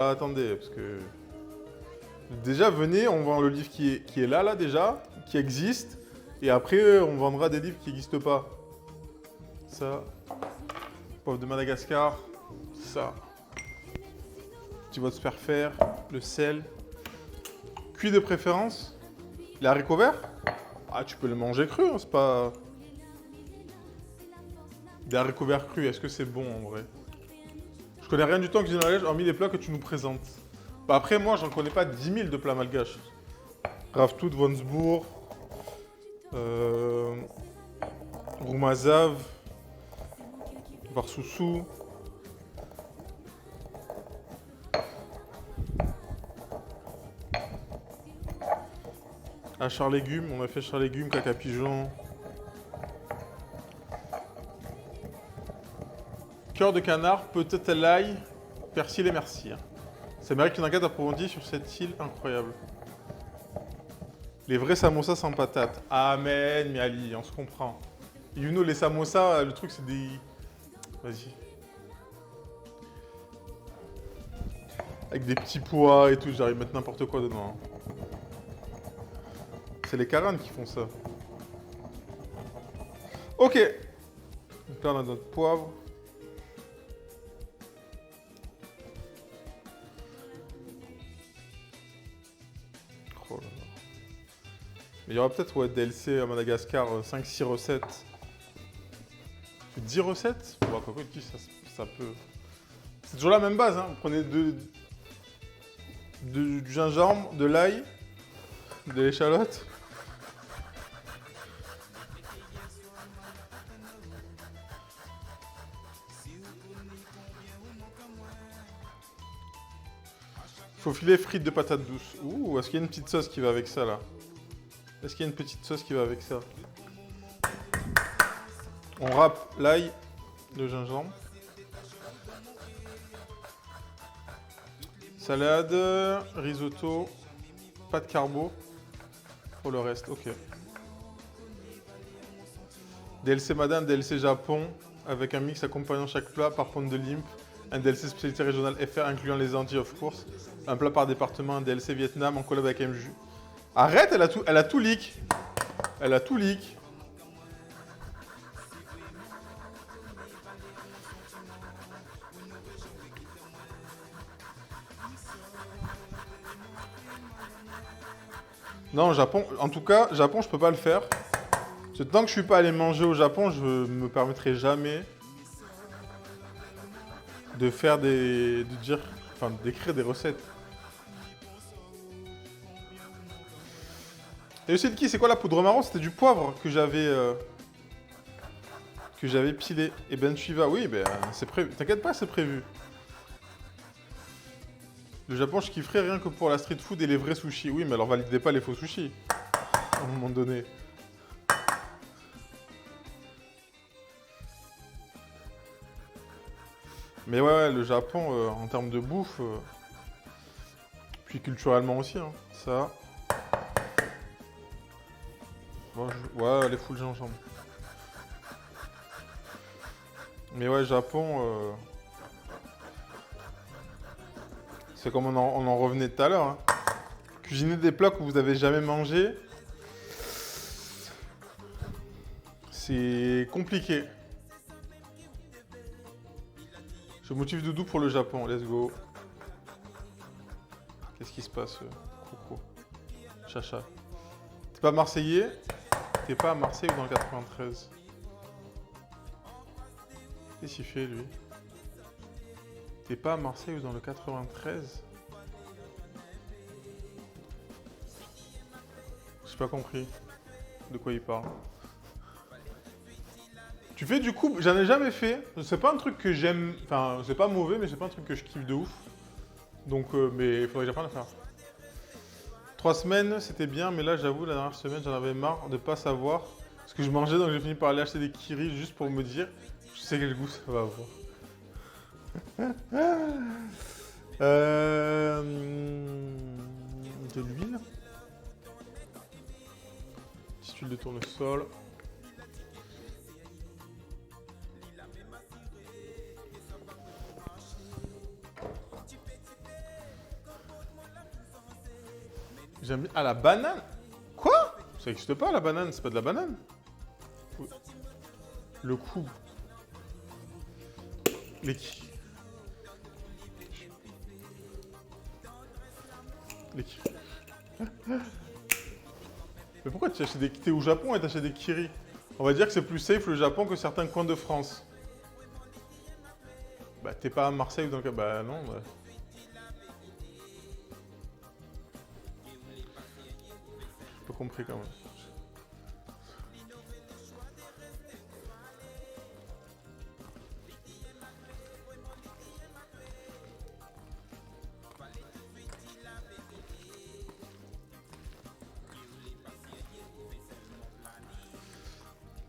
Ah, attendez, parce que... Déjà, venez, on vend le livre qui est là, déjà, qui existe. Et après, on vendra des livres qui n'existent pas. Ça. Poivre de Madagascar. Ça. Petit votre faire faire. Le sel. Cuit de préférence. Les haricots verts. Ah, tu peux le manger cru, hein, c'est pas... Des haricots verts crus, est-ce que c'est bon en vrai? Je connais rien du tout en cuisine malgache, hormis les plats que tu nous présentes. Bah après, moi, j'en connais pas 10 000 de plats malgaches. Ravtout, Vonsbourg, Roumazav, Varsoussou. Achar légumes, on a fait achar légumes, caca pigeon. Cœur de canard, peut-être l'ail, persil et merci. C'est vrai qu'une enquête approfondie sur cette île incroyable. Les vrais samosas sans patates. Amen, Miali, on se comprend. You les samosas, le truc c'est des... Vas-y. Avec des petits pois et tout, j'arrive à mettre n'importe quoi dedans. C'est les Karen qui font ça. Ok. Donc là on a notre poivre. Oh là là. Mais il y aura peut-être ouais, DLC à Madagascar, 5-6 recettes. 10 recettes? Bon, quoi, ça peut... C'est toujours la même base, hein. Vous prenez du gingembre, de l'ail, de l'échalote. Faut filer frites de patates douces. Ouh, est-ce qu'il y a une petite sauce qui va avec ça, là? Est-ce qu'il y a une petite sauce qui va avec ça? On râpe l'ail, le gingembre. Salade, risotto, pâte carbo. Pour le reste, ok. DLC Madame, DLC Japon, avec un mix accompagnant chaque plat par pointe de limpe. Un DLC spécialité régionale FR incluant les Antilles of course. Un plat par département, un DLC Vietnam en collab avec MJ. Arrête, elle a tout leak. Elle a tout leak. Non, Japon, en tout cas, Japon, je peux pas le faire. Parce que tant que je suis pas allé manger au Japon, je me permettrai jamais de faire d'écrire des recettes. Et le c'est de qui? C'est quoi la poudre marron? C'était du poivre que j'avais pilé. Et ben Chiva, oui, ben c'est prévu. T'inquiète pas, c'est prévu. Le Japon, je kifferais rien que pour la street food et les vrais sushis. Oui, mais alors validez pas les faux sushis. À un moment donné. Mais ouais, le Japon, en termes de bouffe, puis culturellement aussi, hein, ça. Bon, ouais, les full gingembre. Mais ouais, Japon, c'est comme on en revenait tout à l'heure. Hein. Cuisiner des plats que vous avez jamais mangés, c'est compliqué. Je motive Doudou pour le Japon, let's go. Qu'est-ce qui se passe, Coco? Chacha. T'es pas marseillais? T'es pas à Marseille ou dans le 93? Qu'est-ce qu'il fait, lui? T'es pas à Marseille ou dans le 93? J'ai pas compris de quoi il parle. Tu fais du coup, j'en ai jamais fait. C'est pas un truc que j'aime, enfin c'est pas mauvais, mais c'est pas un truc que je kiffe de ouf. Donc, mais il faudrait que j'apprenne à faire. 3 semaines, c'était bien, mais là j'avoue, la dernière semaine, j'en avais marre de pas savoir ce que je mangeais, donc j'ai fini par aller acheter des kiris juste pour me dire, je sais quel goût ça va avoir. De l'huile. Petite huile de tournesol. J'aime bien... Ah, la banane. Quoi? Ça n'existe pas, la banane. C'est pas de la banane. Oui. Le coup. Les qui... Les qui... Mais pourquoi tu achètes des... T'es au Japon et t'achètes des kiri? On va dire que c'est plus safe le Japon que certains coins de France. Bah, t'es pas à Marseille ou dans le cas... Bah, non, bah... J'ai pas compris quand même.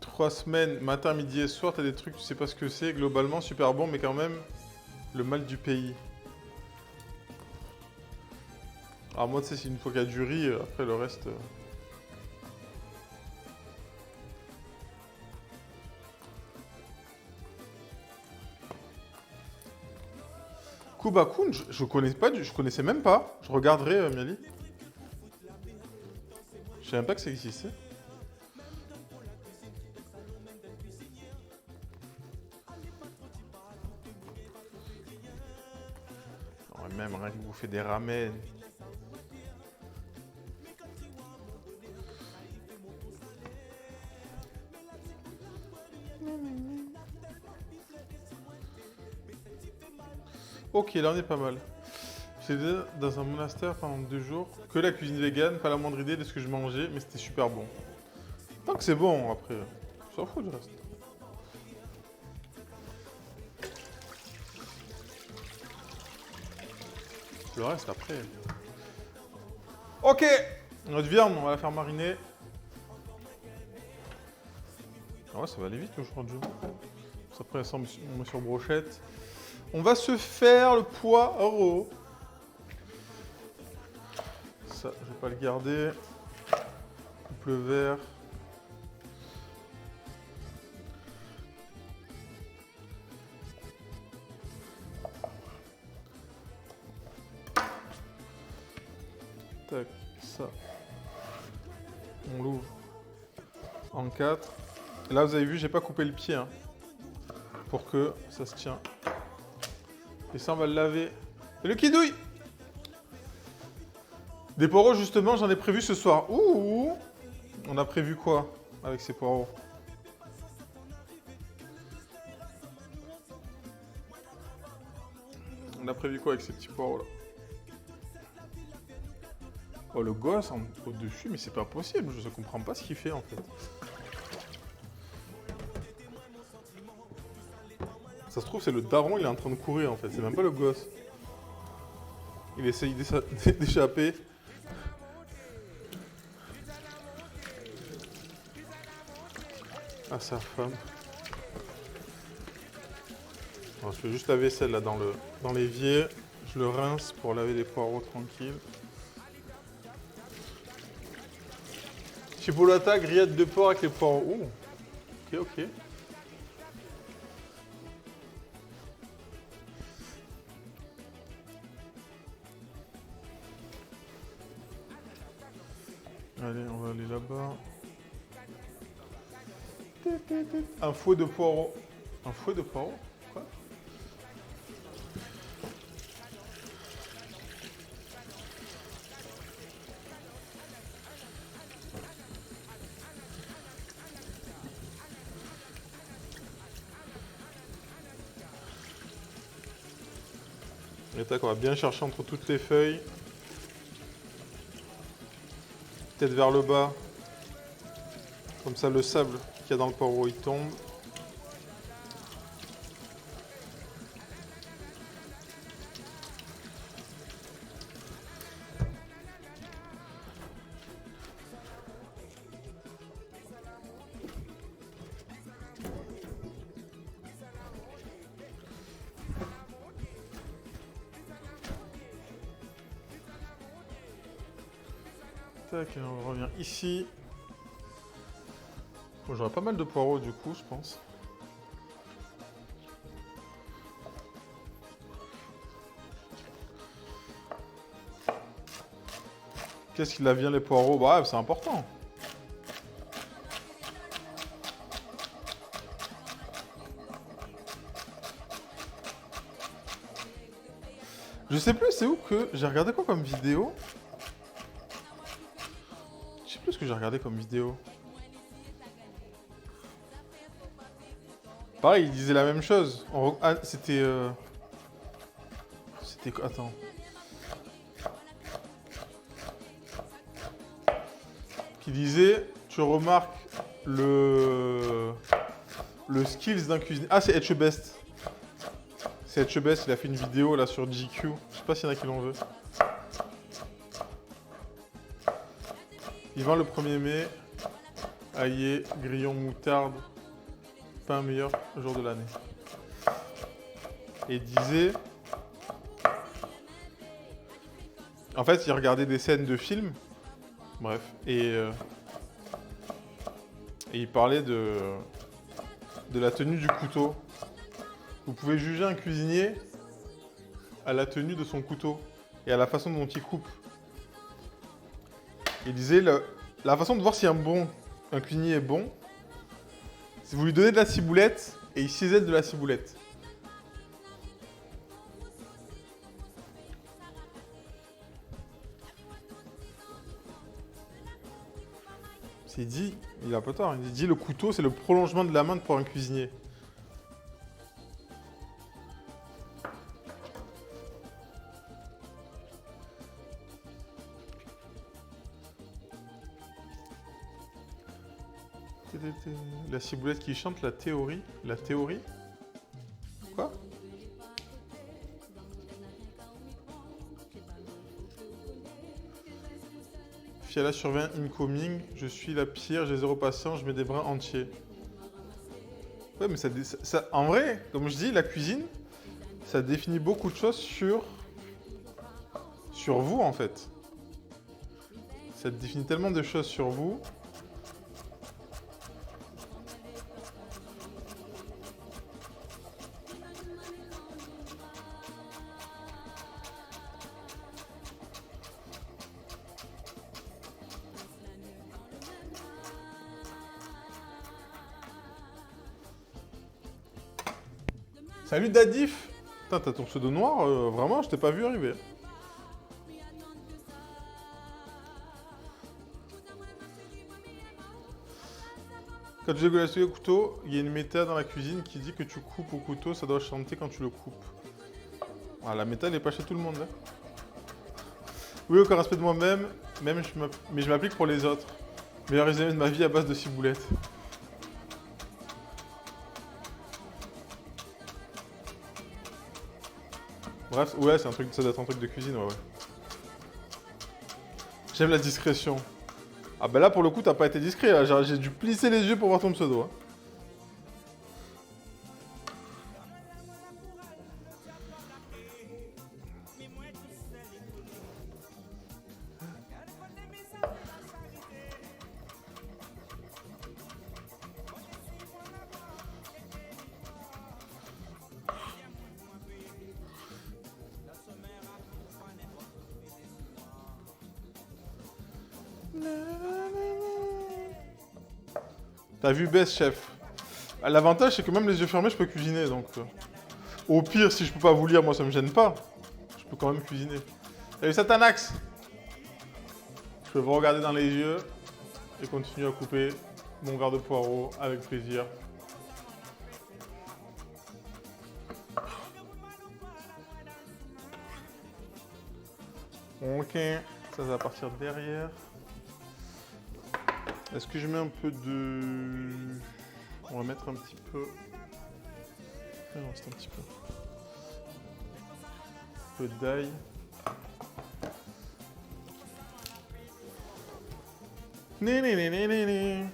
Trois semaines, matin, midi et soir, t'as des trucs, tu sais pas ce que c'est. Globalement, super bon, mais quand même, le mal du pays. Alors moi, tu sais, c'est une fois qu'il y a du riz, après le reste... Kubakun, je connais pas, je connaissais même pas. Je regarderai, Miali. Je savais même pas que ça existait. Non, même rien que vous faites des ramen. Ok, là on est pas mal. J'étais dans un monastère pendant 2 jours. Que la cuisine végane, pas la moindre idée de ce que je mangeais, mais c'était super bon. Tant que c'est bon, après, je s'en fout du reste. Le reste après. Ok, notre viande, on va la faire mariner. Ah ouais, ça va aller vite aujourd'hui. Après, ça, on met sur brochette. On va se faire le poireau. Ça, je vais pas le garder. Coupe le vert. Tac, ça. On l'ouvre en 4. Là, vous avez vu, j'ai pas coupé le pied. Hein, pour que ça se tient. Et ça, on va le laver. Et le kidouille! Des poireaux, justement, j'en ai prévu ce soir. Ouh! On a prévu quoi avec ces poireaux? On a prévu quoi avec ces petits poireaux là? Oh, le gosse au-dessus, mais c'est pas possible, je ne comprends pas ce qu'il fait en fait. Ça se trouve, c'est le daron, il est en train de courir en fait, c'est même pas le gosse. Il essaye d'échapper. À sa femme. Alors, je fais juste la vaisselle là dans l'évier. Je le rince pour laver les poireaux tranquille. Chipolata, grillade de porc avec les poireaux. Ouh. Ok, ok. Allez, on va aller là-bas. Un fouet de poireaux. Un fouet de poireaux? Quoi? Et tac, on va bien chercher entre toutes les feuilles. Peut-être vers le bas. Comme ça, le sable qu'il y a dans le poireau, il tombe. Tac, on revient ici. Bon, j'aurai pas mal de poireaux du coup, je pense. Qu'est-ce qu'il a bien les poireaux? Bah, c'est important. Je sais plus, c'est où que j'ai regardé quoi comme vidéo? Je sais plus ce que j'ai regardé comme vidéo. Pareil, il disait la même chose. Ah, c'était... C'était quoi? Attends. Qui disait, tu remarques le skills d'un cuisinier. Ah, c'est Etchebest. C'est Etchebest, il a fait une vidéo là sur GQ. Je sais pas s'il y en a qui l'ont vu. Il vend le 1er mai. Aillé, grillon, moutarde. Pain meilleur jour de l'année. Et il disait... En fait, il regardait des scènes de films. Bref. Et il parlait de la tenue du couteau. Vous pouvez juger un cuisinier à la tenue de son couteau et à la façon dont il coupe. Il disait la façon de voir si un cuisinier est bon, c'est vous lui donnez de la ciboulette et il cisèle de la ciboulette. Il dit, il a pas tort, il dit le couteau c'est le prolongement de la main pour un cuisinier. La ciboulette qui chante la théorie. La théorie? Quoi? Fiala survient incoming. Je suis la pire, j'ai zéro patience, je mets des brins entiers. Ouais, mais ça, en vrai, comme je dis, la cuisine, ça définit beaucoup de choses sur vous, en fait. Ça définit tellement de choses sur vous. Salut Dadif! Putain, t'as ton pseudo noir, vraiment, je t'ai pas vu arriver. Quand tu dégueulasses le couteau, il y a une méta dans la cuisine qui dit que tu coupes au couteau, ça doit chanter quand tu le coupes. Ah, la méta, elle est pas chez tout le monde, là. Oui, aucun respect de moi-même, mais je m'applique pour les autres. Meilleur résumé de ma vie à base de ciboulette. Bref, ouais, c'est un truc, ça doit être un truc de cuisine, ouais. J'aime la discrétion. Ah bah là, pour le coup, t'as pas été discret, là. J'ai dû plisser les yeux pour voir ton pseudo. Hein. T'as vu Best Chef. L'avantage, c'est que même les yeux fermés, je peux cuisiner, donc... Au pire, si je peux pas vous lire, moi, ça me gêne pas. Je peux quand même cuisiner. T'as vu Satanax? Je peux vous regarder dans les yeux et continuer à couper mon verre de poireau avec plaisir. Ok, ça va partir derrière. Est-ce que je mets un peu de... On va mettre un petit peu... Il reste un petit peu. Un peu d'ail. Je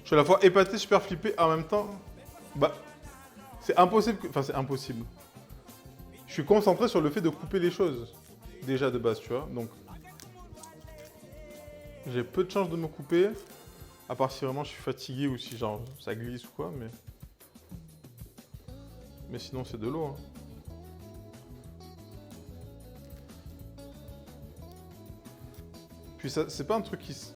suis à la fois épaté, super flippé, en même temps... Bah... C'est impossible que... Enfin, c'est impossible. Je suis concentré sur le fait de couper les choses. Déjà de base, tu vois. Donc... J'ai peu de chances de me couper. À part si vraiment je suis fatigué ou si genre ça glisse ou quoi, mais... Mais sinon c'est de l'eau. Hein. Puis ça, c'est pas un truc qui,